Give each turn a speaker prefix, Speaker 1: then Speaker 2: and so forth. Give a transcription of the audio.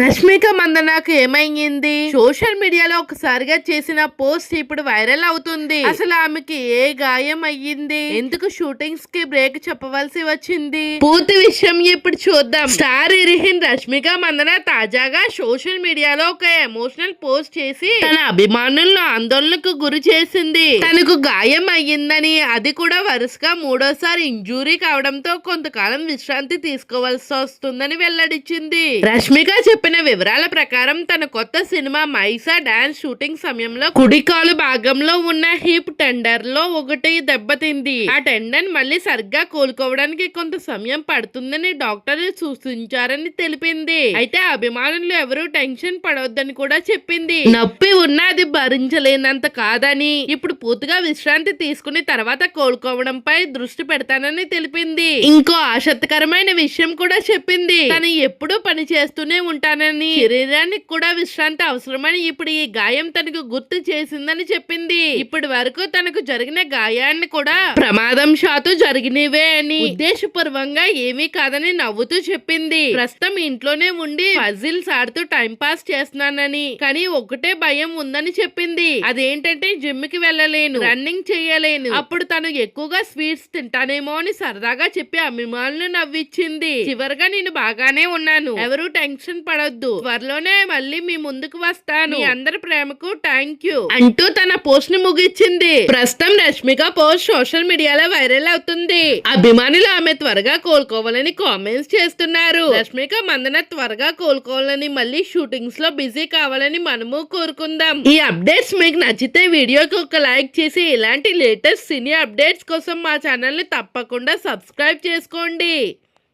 Speaker 1: రష్మిక మందనకు ఏమైంది? సోషల్ మీడియాలో ఒకసారిగా చేసిన పోస్ట్ ఇప్పుడు వైరల్ అవుతుంది. అసలు ఆమెకి ఏ గాయం అయ్యింది? ఎందుకు షూటింగ్స్ కి బ్రేక్ చెప్పవలసి వచ్చింది? పూర్తి విషయం ఇప్పుడు చూద్దాం. స్టార్ హీరోయిన్ రష్మిక మందన తాజాగా సోషల్ మీడియాలో ఒక ఎమోషనల్ పోస్ట్ చేసి తన అభిమానులను ఆందోళనకు గురి చేసింది. తనకు గాయం అయ్యిందని, అది కూడా వరుసగా మూడోసారి ఇంజూరీ కావడంతో కొంతకాలం విశ్రాంతి తీసుకోవాల్సి వస్తుందని వెల్లడించింది. రష్మిక చెప్పిన వివరాల ప్రకారం తన కొత్త సినిమా మైసా డాన్స్ షూటింగ్ సమయంలో కుడికాలు భాగంలో ఉన్న హిప్ టెండర్ లో ఒకటి దెబ్బతింది. ఆ టెండర్ మళ్ళీ సరిగ్గా కోలుకోవడానికి కొంత సమయం పడుతుందని డాక్టర్లు సూచించారని తెలిపింది. అయితే అభిమానులు ఎవరూ టెన్షన్ పడవద్దని కూడా చెప్పింది. నొప్పి ఉన్నా అది భరించలేనంత కాదని, ఇప్పుడు పూర్తిగా విశ్రాంతి తీసుకుని తర్వాత కోలుకోవడంపై దృష్టి పెడతానని తెలిపింది. ఇంకో ఆసక్తికరమైన విషయం కూడా చెప్పింది. తను ఎప్పుడూ పని చేస్తూనే ఉంటానని, శరీరానికి కూడా విశ్రాంతి అవసరమని ఇప్పుడు ఈ గాయం తనకు గుర్తు చేసిందని చెప్పింది. ఇప్పటి వరకు తనకు జరిగిన గాయాన్ని కూడా ప్రమాదం శాతు జరిగినవే అని, ఉద్దేశపూర్వంగా ఏమీ కాదని నవ్వుతూ చెప్పింది. ప్రస్తుతం ఇంట్లోనే ఉండి పజిల్స్ ఆడుతూ టైం పాస్ చేస్తున్నానని, కానీ ఒకటే భయం ఉందని చెప్పింది. అదేంటంటే జిమ్ కి వెళ్ళలేను, రన్నింగ్ చేయలేను, అప్పుడు తను ఎక్కువగా స్వీట్స్ తింటానేమో అని సరదాగా చెప్పి అభిమానులు నవ్విచ్చింది. చివరిగా నేను బాగానే ఉన్నాను, ఎవరు టెన్షన్ పడొద్దు, త్వరలోనే మళ్ళీ మీ ముందుకు వస్తాను, మీ అందరి ప్రేమకు థ్యాంక్ యూ అంటూ తన పోస్ట్ ని ముగించింది. ప్రస్తుతం రష్మిక పోస్ట్ సోషల్ మీడియాలో వైరల్ అవుతుంది. అభిమానులు ఆమె త్వరగా కోలుకోవాలని కామెంట్స్ చేస్తున్నారు. రష్మిక మందన త్వరగా కోలుకోవాలని, మళ్ళీ షూటింగ్స్ లో బిజీ కావాలని మనము కోరుకుందాం. ఈ అప్డేట్స్ మీకు నచ్చితే వీడియోకి ఒక లైక్ చేసి ఇలాంటి లేటెస్ట్ సినీ అప్డేట్స్ కోసం మా ఛానల్ ని తప్పకుండా సబ్స్క్రైబ్ చేసుకోండి.